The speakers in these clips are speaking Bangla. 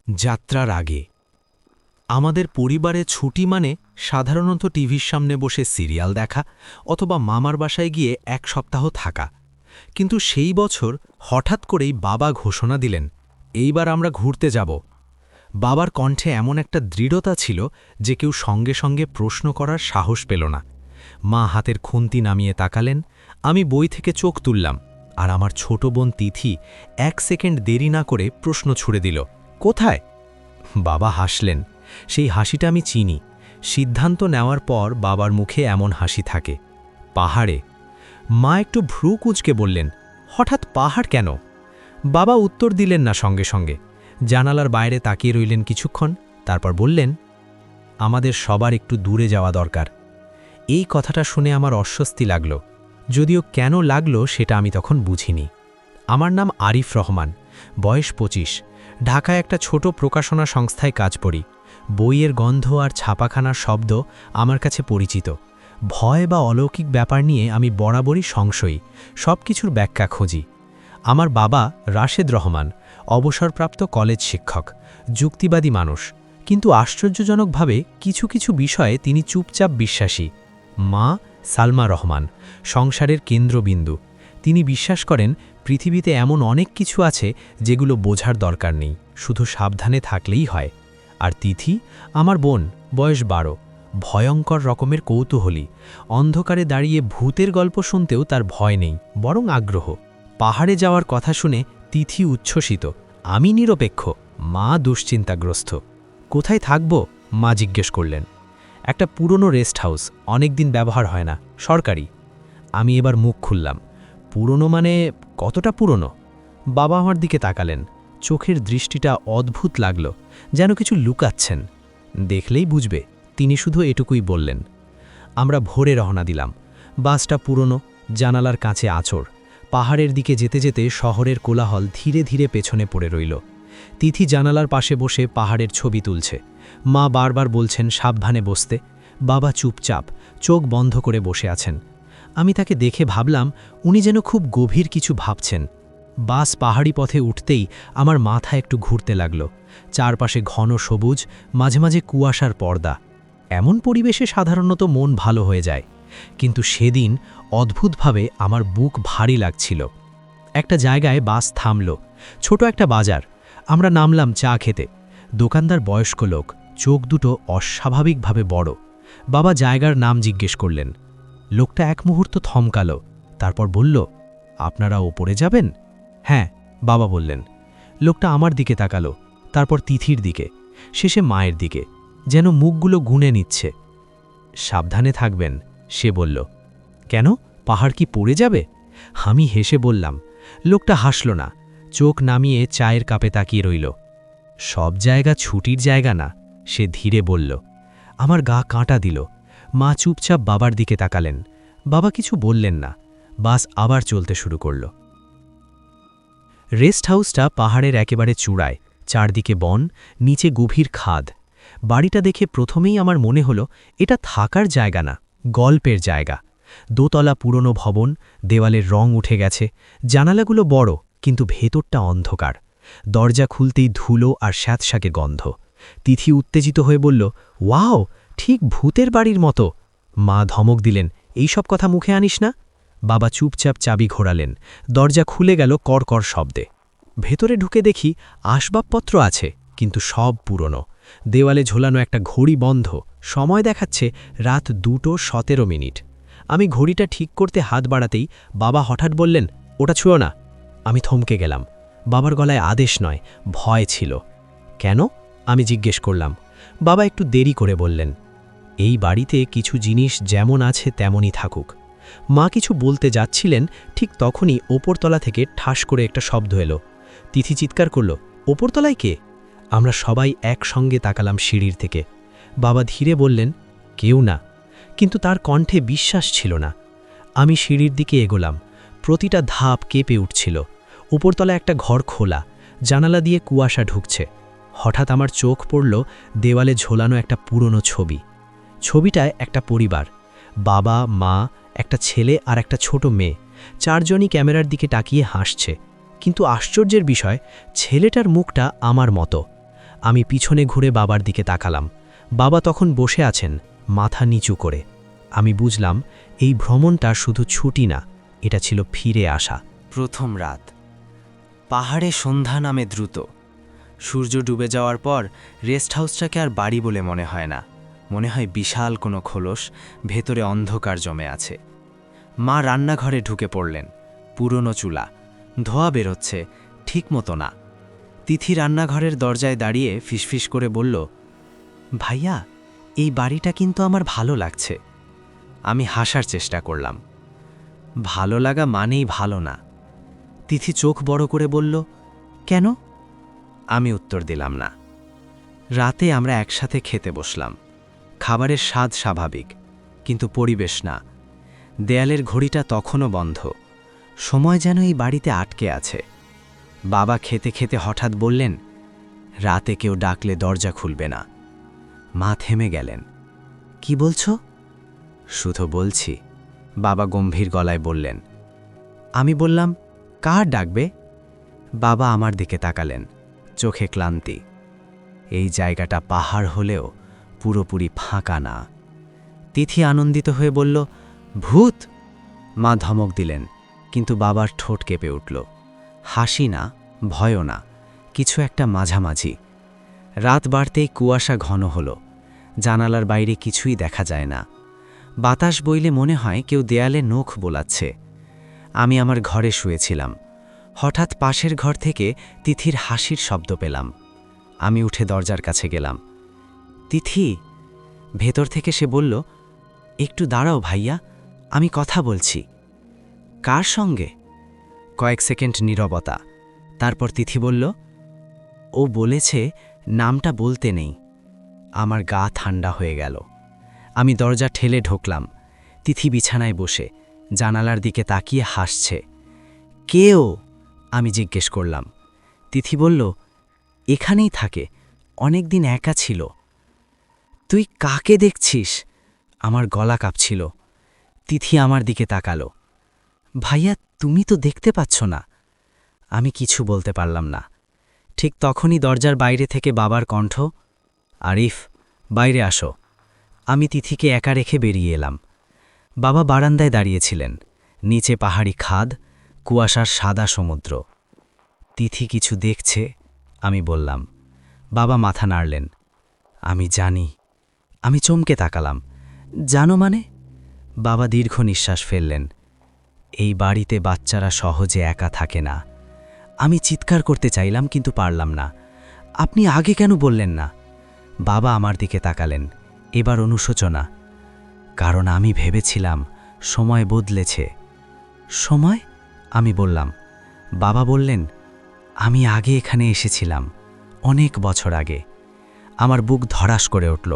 যাত্রার আগে আমাদের পরিবারে ছুটি মানে সাধারণত টিভির সামনে বসে সিরিয়াল দেখা অথবা মামার বাসায় গিয়ে এক সপ্তাহ থাকা। কিন্তু সেই বছর হঠাৎ করেই বাবা ঘোষণা দিলেন, এইবার আমরা ঘুরতে যাব। বাবার কণ্ঠে এমন একটা দৃঢ়তা ছিল যে কেউ সঙ্গে সঙ্গে প্রশ্ন করার সাহস পেল না। মা হাতের খুন্তি নামিয়ে তাকালেন, আমি বই থেকে চোখ তুললাম, আর আমার ছোট বোন তিথি 1 সেকেন্ড দেরি না করে প্রশ্ন ছুড়ে দিল, কোথায়? বাবা হাসলেন। সেই হাসিটা আমি চিনি। সিদ্ধান্ত নেওয়ার পর বাবার মুখে এমন হাসি থাকে। পাহাড়ে। মা একটু ভ্রু কুঁচকে বললেন, হঠাৎ পাহাড় কেন? বাবা উত্তর দিলেন না সঙ্গে সঙ্গে। জানালার বাইরে তাকিয়ে রইলেন কিছুক্ষণ, তারপর বললেন, আমাদের সবার একটু দূরে যাওয়া দরকার। এই কথাটা শুনে আমার অস্বস্তি লাগল, যদিও কেন লাগলো সেটা আমি তখন বুঝিনি। আমার নাম আরিফ রহমান, বয়স 25। ঢাকায় একটা ছোট প্রকাশনা সংস্থায় কাজ করি। বইয়ের গন্ধ আর ছাপাখানার শব্দ আমার কাছে পরিচিত। ভয় বা অলৌকিক ব্যাপার নিয়ে আমি বরাবরই সংশয়ী, সব কিছুর ব্যাখ্যা খুঁজি। আমার বাবা রাশেদ রহমান, অবসরপ্রাপ্ত কলেজ শিক্ষক, যুক্তিবাদী মানুষ, কিন্তু আশ্চর্যজনকভাবে কিছু কিছু বিষয়ে তিনি চুপচাপ বিশ্বাসী। মা সালমা রহমান, সংসারের কেন্দ্রবিন্দু। তিনি বিশ্বাস করেন পৃথিবীতে এমন অনেক কিছু আছে যেগুলো বোঝার দরকার নেই, শুধু সাবধানে থাকলেই হয়। আর তিথি আমার বোন, বয়স 12, ভয়ঙ্কর রকমের কৌতূহলী। অন্ধকারে দাঁড়িয়ে ভূতের গল্প শুনতেও তার ভয় নেই, বরং আগ্রহ। পাহাড়ে যাওয়ার কথা শুনে তিথি উচ্ছ্বসিত, আমি নিরপেক্ষ, মা দুশ্চিন্তাগ্রস্ত। কোথায় থাকব? মা জিজ্ঞেস করলেন। একটা পুরনো রেস্ট হাউস, অনেকদিন ব্যবহার হয় না, সরকারি। আমি এবার মুখ খুললাম, পুরনো মানে কতটা পুরনো? বাবা আমার দিকে তাকালেন, চোখের দৃষ্টিটা অদ্ভুত লাগল, যেন কিছু লুকাচ্ছেন। দেখলেই বুঝবে, তিনি শুধু এটুকুই বললেন। আমরা ভোরে রওনা দিলাম। বাসটা পুরনো, জানালার কাছে আঁচড়। পাহাড়ের দিকে যেতে যেতে শহরের কোলাহল ধীরে ধীরে পেছনে পড়ে রইল। তিথি জানালার পাশে বসে পাহাড়ের ছবি তুলছে। মা বারবার বলছেন সাবধানে বসতে। বাবা চুপচাপ, চোখ বন্ধ করে বসে আছেন। আমি তাকে দেখে ভাবলাম উনি যেন খুব গভীর কিছু ভাবছেন। বাস পাহাড়ি পথে উঠতেই আমার মাথা একটু ঘুরতে লাগল। চারপাশে ঘন সবুজ, মাঝে মাঝে কুয়াশার পর্দা। এমন পরিবেশে সাধারণত মন ভালো হয়ে যায়, কিন্তু সেদিন অদ্ভুতভাবে আমার বুক ভারী লাগছিল। একটা জায়গায় বাস থামল, ছোট একটা বাজার। আমরা নামলাম চা খেতে। দোকানদার বয়স্ক লোক, চোখ দুটো অস্বাভাবিকভাবে বড়। বাবা জায়গার নাম জিজ্ঞেস করলেন। লোকটা এক মুহূর্ত থমকালো, তারপর বলল, আপনারা ওপরে যাবেন? হ্যাঁ, বাবা বললেন। লোকটা আমার দিকে তাকালো, তারপর তিথির দিকে, শেষে মায়ের দিকে, যেন মুখগুলো গুনে নিচ্ছে। সাবধানে থাকবেন, সে বলল। কেন, পাহাড় কি পড়ে যাবে? আমি হেসে বললাম। লোকটা হাসল না, চোখ নামিয়ে চায়ের কাপে তাকিয়ে রইল। সব জায়গা ছুটির জায়গা না, সে ধীরে বলল। আমার গা কাঁটা দিল। মা চুপচাপ বাবার দিকে তাকালেন। বাবা কিছু বললেন না। বাস আবার চলতে শুরু করল। রেস্ট হাউসটা পাহাড়ের একেবারে চূড়ায়, চারদিকে বন, নিচে গভীর খাদ। বাড়িটা দেখে প্রথমেই আমার মনে হলো এটা থাকার জায়গা না, গল্পের জায়গা। দোতলা পুরনো ভবন, দেওয়ালের রং উঠে গেছে, জানালাগুলো বড়, কিন্তু ভেতরটা অন্ধকার। দরজা খুলতেই ধুলো আর স্যাঁতস্যাঁকে গন্ধ। তিথি উত্তেজিত হয়ে বলল, ওয়াও, ঠিক ভূতের বাড়ির মতো। মা ধমক দিলেন, এইসব কথা মুখে আনিস না। বাবা চুপচাপ চাবি ঘোরালেন। দরজা খুলে গেল কড়কর শব্দে। ভেতরে ঢুকে দেখি আসবাবপত্র আছে, কিন্তু সব পুরনো। দেওয়ালে ঝোলানো একটা ঘড়ি বন্ধ, সময় দেখাচ্ছে রাত 2:17। আমি ঘড়িটা ঠিক করতে হাত বাড়াতেই বাবা হঠাৎ বললেন, ওটা ছুঁয়ো না। আমি থমকে গেলাম। বাবার গলায় আদেশ নয়, ভয় ছিল। কেন? আমি জিজ্ঞেস করলাম। বাবা একটু দেরি করে বললেন, এই বাড়িতে কিছু জিনিস যেমন আছে তেমনই থাকুক। মা কিছু বলতে যাচ্ছিলেন, ঠিক তখনই ওপরতলা থেকে ঠাস করে একটা শব্দ এলো। তিথি চিৎকার করল, ওপরতলায় কে? আমরা সবাই একসঙ্গে তাকালাম সিঁড়ির থেকে। বাবা ধীরে বললেন, কেউ না, কিন্তু তার কণ্ঠে বিশ্বাস ছিল না। আমি সিঁড়ির দিকে এগোলাম। প্রতিটা ধাপ কেঁপে উঠছিল। উপরতলা একটা ঘর খোলা, জানালা দিয়ে কুয়াশা ঢুকছে। হঠাৎ আমার চোখ পড়ল দেওয়ালে ঝোলানো একটা পুরনো ছবি। ছবিটায় একটা পরিবার, বাবা, মা, একটা ছেলে আর একটা ছোট মেয়ে। চারজনই ক্যামেরার দিকে তাকিয়ে হাসছে, কিন্তু আশ্চর্যের বিষয়, ছেলেটার মুখটা আমার মতো। আমি পিছনে ঘুরে বাবার দিকে তাকালাম। বাবা তখন বসে আছেন, মাথা নিচু করে। আমি বুঝলাম এই ভ্রমণটা শুধু ছুটি না, এটা ছিল ফিরে আসা। প্রথম রাত। পাহাড়ে সন্ধ্যা নামে দ্রুত। সূর্য ডুবে যাওয়ার পর রেস্ট হাউসটাকে আর বাড়ি বলে মনে হয় না, মনে হয় বিশাল কোনো খোলস, ভেতরে অন্ধকার জমে আছে। মা রান্নাঘরে ঢুকে পড়লেন। পুরনো চুলা, ধোয়া বেরোচ্ছে, ঠিক মতো না। তিথি রান্নাঘরের দরজায় দাঁড়িয়ে ফিসফিস করে বলল, ভাইয়া, এই বাড়িটা কিন্তু আমার ভালো লাগছে। আমি হাসার চেষ্টা করলাম। ভালো লাগা মানেই ভালো না। তিথি চোখ বড় করে বলল, কেন? আমি উত্তর দিলাম না। রাতে আমরা একসাথে খেতে বসলাম। খাবারের স্বাদ স্বাভাবিক, কিন্তু পরিবেশ না। দেয়ালের ঘড়িটা তখনও বন্ধ। সময় যেন এই বাড়িতে আটকে আছে। বাবা খেতে খেতে হঠাৎ বললেন, রাতে কেউ ডাকলে দরজা খুলবে না। মা থেমে গেলেন। কি বলছো? শুধু বলছি, বাবা গম্ভীর গলায় বললেন। আমি বললাম, কার ডাকবে? বাবা আমার দিকে তাকালেন, চোখে ক্লান্তি। এই জায়গাটা পাহাড় হলেও পুরোপুরি ফাঁকা না। তিথি আনন্দিত হয়ে বলল, ভূত! মা ধমক দিলেন, কিন্তু বাবার ঠোঁট কেঁপে উঠল। হাসি না, ভয়ও না, কিছু একটা মাঝামাঝি। রাত বাড়তেই কুয়াশা ঘন হল। জানালার বাইরে কিছুই দেখা যায় না। বাতাস বইলে মনে হয় কেউ দেয়ালে নখ বোলাচ্ছে। আমি আমার ঘরে শুয়েছিলাম। হঠাৎ পাশের ঘর থেকে তিথির হাসির শব্দ পেলাম। আমি উঠে দরজার কাছে গেলাম। তিথি! ভেতর থেকে সে বলল, একটু দাঁড়াও ভাইয়া, আমি কথা বলছি। কার সঙ্গে? কয়েক সেকেন্ড নীরবতা। তারপর তিথি বলল, ও বলেছে নামটা বলতে নেই। আমার গা ঠান্ডা হয়ে গেল। আমি দরজা ঠেলে ঢুকলাম। তিথি বিছানায় বসে, জানালার দিকে তাকিয়ে হাসছে। কেও? আমি জিজ্ঞেস করলাম। তিথি বলল, এখানেই থাকে, অনেকদিন একা ছিল। তুই কাকে দেখছিস? আমার গলা কাঁপছিল। তিথি আমার দিকে তাকালো। ভাইয়া, তুমি তো দেখতে পাচ্ছ না। আমি কিছু বলতে পারলাম না। ঠিক তখনই দরজার বাইরে থেকে বাবার কণ্ঠ, আরিফ, বাইরে আসো। আমি তিথিকে একা রেখে বেরিয়ে এলাম। বাবা বারান্দায় দাঁড়িয়েছিলেন। নিচে পাহাড়ি খাদ, কুয়াশার সাদা সমুদ্র। তিথি কিছু দেখছে, আমি বললাম। বাবা মাথা নাড়লেন। আমি জানি। আমি চমকে তাকালাম। জানো মানে? বাবা দীর্ঘ নিঃশ্বাস ফেললেন। এই বাড়িতে বাচ্চারা সহজে একা থাকে না। আমি চিৎকার করতে চাইলাম, কিন্তু পারলাম না। আপনি আগে কেন বললেন না? বাবা আমার দিকে তাকালেন, এবার অনুশোচনা। কারণ আমি ভেবেছিলাম সময় বদলেছে। সময়? আমি বললাম। বাবা বললেন, আমি আগে এখানে এসেছিলাম, অনেক বছর আগে। আমার বুক ধড়াস করে উঠল।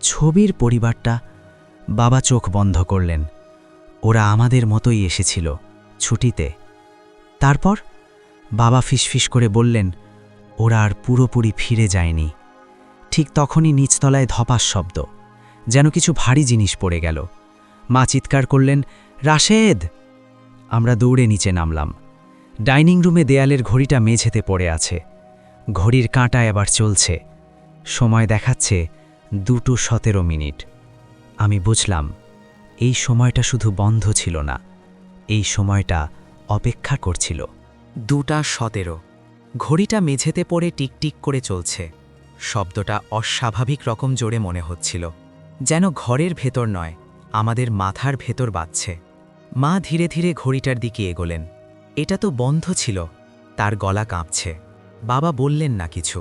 ছবির পরিবারটা? বাবা চোখ বন্ধ করলেন। ওরা আমাদের মতোই এসেছিল, ছুটিতে। তারপর? বাবা ফিসফিস করে বললেন, ওরা আর পুরোপুরি ফিরে যায়নি। ঠিক তখনই নিচতলায় ধপাস শব্দ, যেন কিছু ভারী জিনিস পড়ে গেল। মা চিৎকার করলেন, রাশেদ! আমরা দৌড়ে নিচে নামলাম। ডাইনিং রুমে দেয়ালের ঘড়িটা মেঝেতে পড়ে আছে। ঘড়ির কাঁটা এবার চলছে। সময় দেখাচ্ছে 2:17। আমি বুঝলাম, এই সময়টা শুধু বন্ধ ছিল না, এই সময়টা অপেক্ষা করছিল। 2:17। ঘড়িটা মেঝেতে পড়ে টিকটিক করে চলছে। শব্দটা অস্বাভাবিক রকম জোরে মনে হচ্ছিল, যেন ঘরের ভেতর নয়, আমাদের মাথার ভেতর বাজছে। মা ধীরে ধীরে ঘড়িটার দিকে এগোলেন। এটা তো বন্ধ ছিল। তার গলা কাঁপছে। বাবা বললেন না কিছু।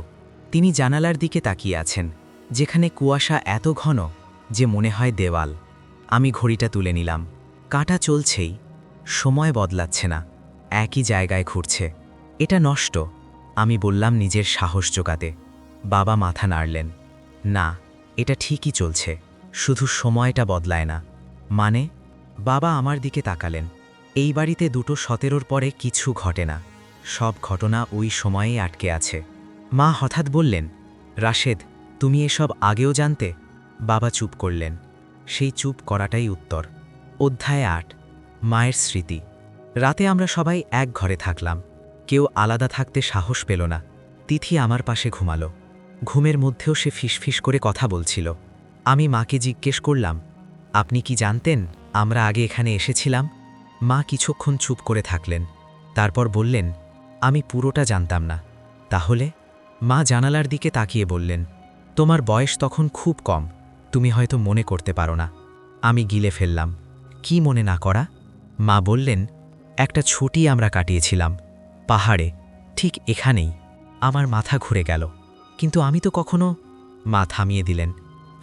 তিনি জানালার দিকে তাকিয়ে আছেন, যেখানে কুয়াশা এত ঘন যে মনে হয় দেওয়াল। আমি ঘড়িটা তুলে নিলাম। কাঁটা চলছেই, সময় বদলাচ্ছে না, একই জায়গায় ঘুরছে। এটা নষ্ট, আমি বললাম নিজের সাহস জোগাতে। বাবা মাথা নাড়লেন। না, এটা ঠিকই চলছে, শুধু সময়টা বদলায় না। মানে? বাবা আমার দিকে তাকালেন। এই বাড়িতে 2:17 পরে কিছু ঘটে না, সব ঘটনা ওই সময়েই আটকে আছে। মা হঠাৎ বললেন, রাশেদ, তুমি এসব আগেও জানতে? বাবা চুপ করলেন। সেই চুপ করাটাই উত্তর। অধ্যায় 8। মায়ের স্মৃতি। রাতে আমরা সবাই এক ঘরে থাকলাম। কেউ আলাদা থাকতে সাহস পেল না। তিথি আমার পাশে ঘুমালো। ঘুমের মধ্যেও সে ফিসফিস করে কথা বলছিল। আমি মাকে জিজ্ঞেস করলাম, আপনি কি জানতেন আমরা আগে এখানে এসেছিলাম? মা কিছুক্ষণ চুপ করে থাকলেন, তারপর বললেন, আমি পুরোটা জানতাম না। তাহলে? মা জানালার দিকে তাকিয়ে বললেন, তোমার বয়স তখন খুব কম, তুমি হয়তো মনে করতে পারো না। আমি গিলে ফেললাম, কি মনে না করা? মা বললেন, একটা ছুটি আমরা কাটিয়েছিলাম পাহাড়ে, ঠিক এখানেই। আমার মাথা ঘুরে গেল, কিন্তু আমি তো কখনো। মা থামিয়ে দিলেন,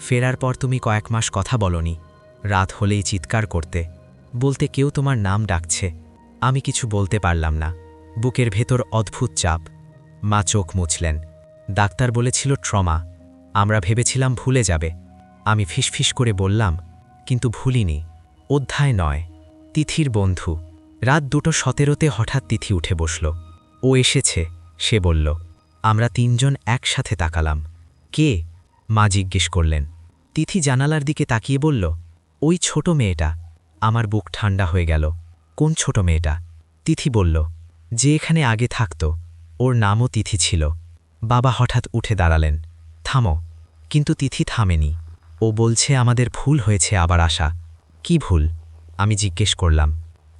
ফেরার পর তুমি কয়েক মাস কথা বলনি, রাত হলেই চিৎকার করতে, বলতে কেউ তোমার নাম ডাকছে। আমি কিছু বলতে পারলাম না, বুকের ভেতর অদ্ভুত চাপ। মা চোখ মুছলেন, ডাক্তার বলেছিল ট্রমা, আমরা ভেবেছিলাম ভুলে যাবে। আমি ফিসফিস করে বললাম, কিন্তু ভুলিনি। অধ্যায় নয়, তিথির বন্ধু। রাত 2:17 হঠাৎ তিথি উঠে বসল। ও এসেছে, সে বলল। আমরা তিনজন একসাথে তাকালাম। কে? মা জিজ্ঞেস করলেন। তিথি জানালার দিকে তাকিয়ে বলল, ওই ছোট মেয়েটা। আমার বুক ঠান্ডা হয়ে গেল। কোন ছোট মেয়েটা? তিথি বলল, যে এখানে আগে থাকত, ওর নামও তিথি ছিল। বাবা হঠাৎ উঠে দাঁড়ালেন, থামো। কিন্তু তিথি থামেনি। ও বলছে আমাদের ভুল হয়েছে আবার আসা। কি ভুল? আমি জিজ্ঞেস করলাম।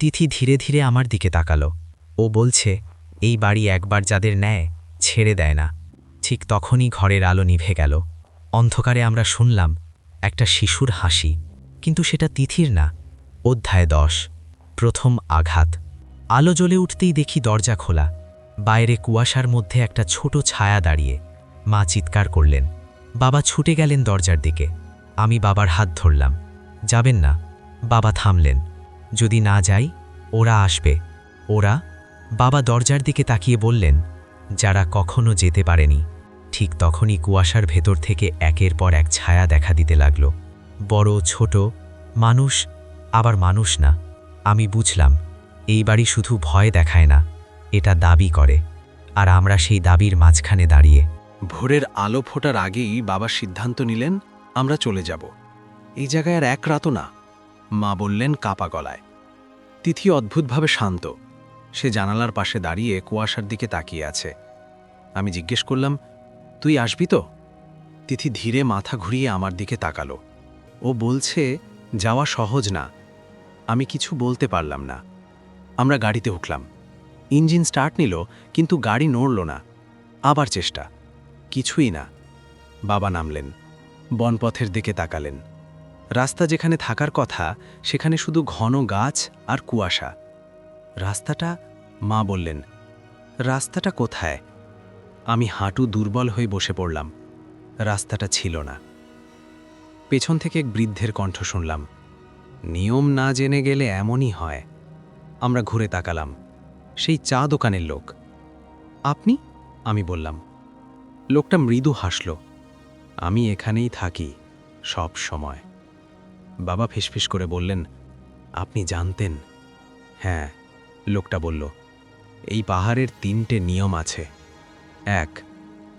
তিথি ধীরে ধীরে আমার দিকে তাকালো। ও বলছে, এই বাড়ি একবার যাদের নেয় ছেড়ে দেয় না। ঠিক তখনই ঘরের আলো নিভে গেল। অন্ধকারে আমরা শুনলাম একটা শিশুর হাসি, কিন্তু সেটা তিথির না। অধ্যায় 10, প্রথম আঘাত। আলো জ্বলে উঠতেই দেখি দরজা খোলা। বাইরে কুয়াশার মধ্যে একটা ছোট ছায়া দাঁড়িয়ে। মা চিৎকার করলেন। বাবা ছুটে গেলেন দরজার দিকে। আমি বাবার হাত ধরলাম। যাবেন না। বাবা থামলেন। যদি না যাই, ওরা আসবে। ওরা? বাবা দরজার দিকে তাকিয়ে বললেন, যারা কখনো যেতে পারেনি। ঠিক তখনই কুয়াশার ভেতর থেকে একের পর এক ছায়া দেখা দিতে লাগল। বড় ছোট, মানুষ, আবার মানুষ না। আমি বুঝলাম, এই বাড়ি শুধু ভয় দেখায় না, এটা দাবি করে। আর আমরা সেই দাবির মাঝখানে দাঁড়িয়ে। ভোরের আলো ফোটার আগেই বাবা সিদ্ধান্ত নিলেন, আমরা চলে যাব। এই জায়গায় আর এক রাতও না। মা বললেন কাপা গলায়। তিথি অদ্ভুতভাবে শান্ত। সে জানালার পাশে দাঁড়িয়ে কুয়াশার দিকে তাকিয়ে আছে। আমি জিজ্ঞেস করলাম, তুই আসবি তো? তিথি ধীরে মাথা ঘুরিয়ে আমার দিকে তাকালো। ও বলছে, যাওয়া সহজ না। আমি কিছু বলতে পারলাম না। আমরা গাড়িতে উঠলাম। ইঞ্জিন স্টার্ট নিল, কিন্তু গাড়ি নড়ল না। আবার চেষ্টা, কিছুই না। বাবা নামলেন, বনপথের দিকে তাকালেন। রাস্তা যেখানে থাকার কথা সেখানে শুধু ঘন গাছ আর কুয়াশা। রাস্তাটা? মা বললেন, রাস্তাটা কোথায়? আমি হাঁটু দুর্বল হয়ে বসে পড়লাম। রাস্তাটা ছিল না। পেছন থেকে এক বৃদ্ধের কণ্ঠ শুনলাম, নিয়ম না জেনে গেলে এমনই হয়। আমরা ঘুরে তাকালাম। সেই চা দোকানের লোক। আপনি? আমি বললাম। লোকটা মৃদু হাসল। আমি এখানেই থাকি, সব সময়। বাবা ফিসফিস করে বললেন, আপনি জানতেন? হ্যাঁ, লোকটা বলল। এই পাহাড়ের 3টে নিয়ম আছে। 1,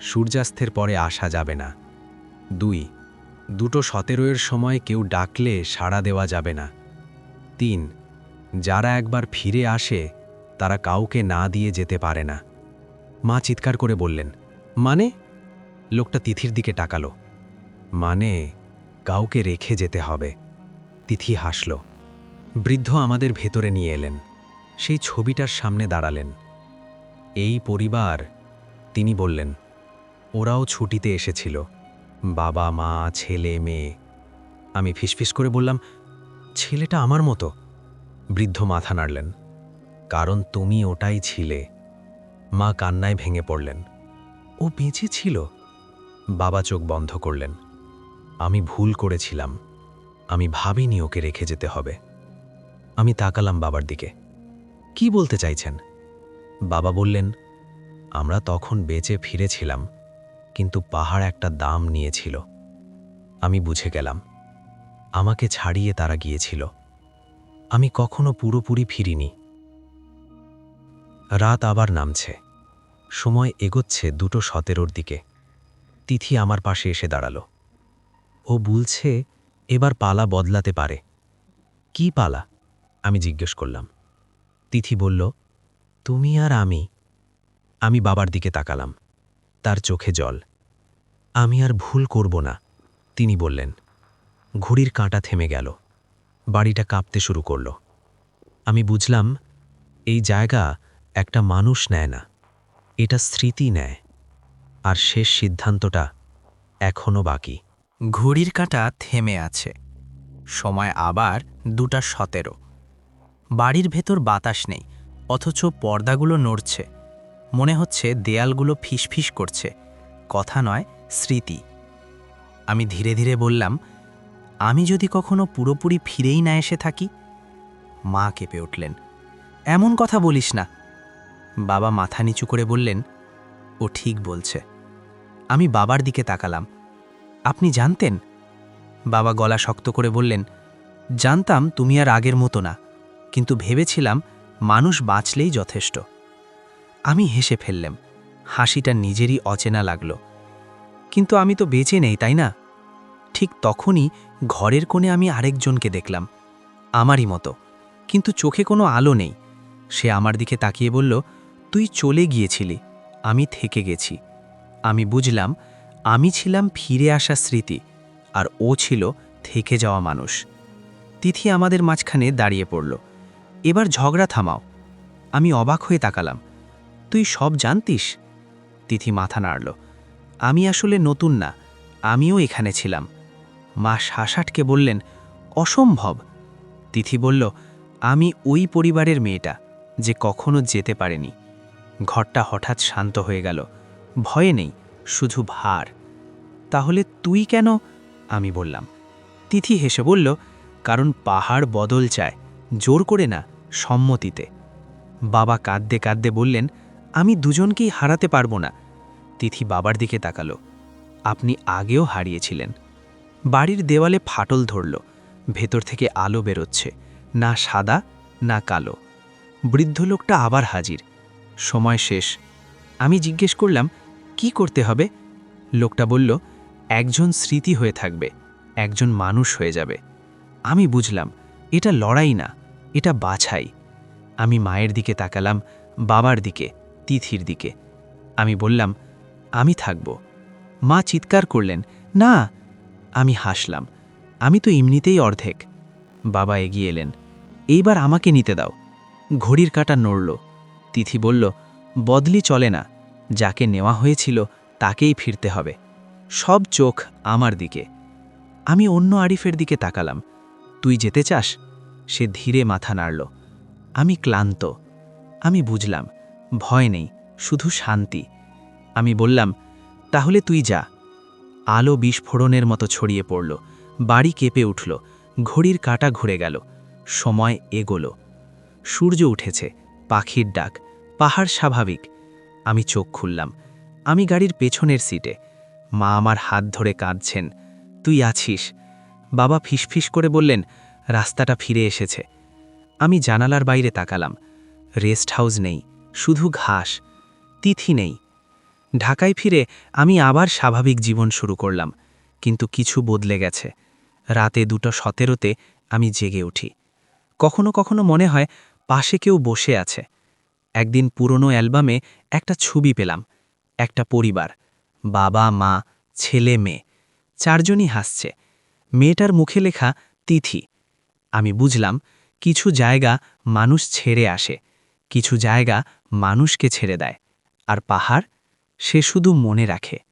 সূর্যাস্তের পরে আসা যাবে না। 2, 2:17 সময় কেউ ডাকলে সাড়া দেওয়া যাবে না। 3, যারা একবার ফিরে আসে তারা কাউকে না দিয়ে যেতে পারে না। মা চিৎকার করে বললেন, মানে? লোকটা তিথির দিকে তাকালো। মানে, কাউকে রেখে যেতে হবে। তিথি হাসল। বৃদ্ধ আমাদের ভেতরে নিয়ে এলেন। সেই ছবিটার সামনে দাঁড়ালেন। এই পরিবার, তিনি বললেন, ওরাও ছুটিতে এসেছিল, বাবা মা ছেলে মেয়ে। আমি ফিসফিস করে বললাম, ছেলেটা আমার মতো। বৃদ্ধ মাথা নাড়লেন, কারণ তুমি ওটাই ছিলে। মা কান্নায় ভেঙে পড়লেন। ও বেঁচে ছিল? বাবা চোখ বন্ধ করলেন। আমি ভুল করেছিলাম, আমি ভাবিনি ওকে রেখে যেতে হবে। আমি তাকালাম বাবার দিকে। কি বলতে চাইছেন? বাবা বললেন, আমরা তখন বেঁচে ফিরেছিলাম, কিন্তু পাহাড় একটা দাম নিয়েছিল। আমি বুঝে গেলাম, আমাকে ছাড়িয়ে তারা গিয়েছিল। আমি কখনো পুরোপুরি ফিরিনি। রাত আবার নামছে, সময় এগোচ্ছে 2:17 দিকে। তিথি আমার পাশে এসে দাঁড়ালো। ও বলছে, এবার পালা বদলাতে পারে। কি পালা? আমি জিজ্ঞেস করলাম। তিথি বলল, তুমি আর আমি। আমি বাবার দিকে তাকালাম, তার চোখে জল। আমি আর ভুল করব না, তিনি বললেন। ঘড়ির কাঁটা থেমে গেল। বাড়িটা কাঁপতে শুরু করল। আমি বুঝলাম, এই জায়গা একটা মানুষ নেয় না, এটা স্মৃতি নেয়। আর শেষ সিদ্ধান্তটা এখনও বাকি। ঘড়ির কাঁটা থেমে আছে। সময় আবার 2:17। বাড়ির ভেতর বাতাস নেই, অথচ পর্দাগুলো নড়ছে। মনে হচ্ছে দেয়ালগুলো ফিসফিস করছে। কথা নয়, স্মৃতি। আমি ধীরে ধীরে বললাম, আমি যদি কখনো পুরোপুরি ফিরেই না এসে থাকি? মা কেঁপে উঠলেন। এমন কথা বলিস না। বাবা মাথা নিচু করে বললেন, ও ঠিক বলছে। আমি বাবার দিকে তাকালাম। আপনি জানতেন? বাবা গলা শক্ত করে বললেন, জানতাম তুমি আর আগের মতো না, কিন্তু ভেবেছিলাম মানুষ বাঁচলেই যথেষ্ট। আমি হেসে ফেললাম। হাসিটা নিজেরই অচেনা লাগলো। কিন্তু আমি তো বেঁচে নেই, তাই না? ঠিক তখনই ঘরের কোণে আমি আরেকজনকে দেখলাম, আমারই মতো, কিন্তু চোখে কোনো আলো নেই। সে আমার দিকে তাকিয়ে বলল, তুই চলে গিয়েছিলি, আমি থেকে গেছি। আমি বুঝলাম, আমি ছিলাম ফিরে আসা স্মৃতি, আর ও ছিল থেকে যাওয়া মানুষ। তিথি আমাদের মাঝখানে দাঁড়িয়ে পড়ল। এবার ঝগড়া থামাও। আমি অবাক হয়ে তাকালাম। তুই সব জানতিস? তিথি মাথা নাড়ল। আমি আসলে নতুন না, আমিও এখানে ছিলাম। মা শাসাটকে বললেন, অসম্ভব। তিথি বলল, আমি ওই পরিবারের মেয়েটা, যে কখনো যেতে পারেনি। ঘরটা হঠাৎ শান্ত হয়ে গেল। ভয়ে নেই, শুধু ভার। তাহলে তুই কেন? আমি বললাম। তিথি হেসে বলল, কারণ পাহাড় বদল চায়, জোর করে না, সম্মতিতে। বাবা কাঁদতে কাঁদতে বললেন, আমি দুজনকেই হারাতে পারবো না। তিথি বাবার দিকে তাকালো। আপনি আগেও হারিয়েছিলেন। বাড়ির দেওয়ালে ফাটল ধরল। ভেতর থেকে আলো বেরোচ্ছে, না সাদা না কালো। বৃদ্ধ লোকটা আবার হাজির। সময় শেষ। আমি জিজ্ঞেস করলাম, কি করতে হবে? লোকটা বলল, একজন স্মৃতি হয়ে থাকবে, একজন মানুষ হয়ে যাবে। আমি বুঝলাম, এটা লড়াই না, এটা বাছাই। আমি মায়ের দিকে তাকালাম, বাবার দিকে, তিথির দিকে। আমি বললাম, আমি থাকব। মা চিৎকার করলেন, না। আমি হাসলাম, আমি তো এমনিতেই অর্ধেক। বাবা এগিয়ে এলেন, এইবার আমাকে নিতে দাও। ঘড়ির কাঁটা নড়ল। তিথি বলল, বদলি চলে না, যাকে নেওয়া হয়েছিল তাকেই ফিরতে হবে। সব চোখ আমার দিকে। আমি অন্য আরিফের দিকে তাকালাম। তুই যেতে চাস? সে ধীরে মাথা নাড়ল। আমি ক্লান্ত। আমি বুঝলাম, ভয় নেই, শুধু শান্তি। আমি বললাম, তাহলে তুই যা। আলো বিস্ফোরণের মতো ছড়িয়ে পড়ল। বাড়ি কেঁপে উঠল। ঘড়ির কাঁটা ঘুরে গেল। সময় এগোলো। সূর্য উঠেছে, পাখির ডাক, পাহাড় স্বাভাবিক। আমি চোখ খুললাম। আমি গাড়ির পেছনের সিটে। মা আমার হাত ধরে কাঁদছেন। তুই আছিস? বাবা ফিসফিস করে বললেন, রাস্তাটা ফিরে এসেছে। আমি জানালার বাইরে তাকালাম। রেস্ট হাউস নেই, শুধু ঘাস। তিথি নেই। ঢাকায় ফিরে আমি আবার স্বাভাবিক জীবন শুরু করলাম, কিন্তু কিছু বদলে গেছে। রাতে 2:17 আমি জেগে উঠি। কখনো কখনো মনে হয় পাশে কেউ বসে আছে। একদিন পুরনো অ্যালবামে একটা ছবি পেলাম, একটা পরিবার, বাবা মা ছেলে মেয়ে, 4 জনই হাসছে। মেয়েটার মুখে লেখা তিথি। আমি বুঝলাম, কিছু জায়গা মানুষ ছেড়ে আসে, কিছু জায়গা মানুষকে ছেড়ে দেয়। আর পাহাড়, সে শুধু মনে রাখে।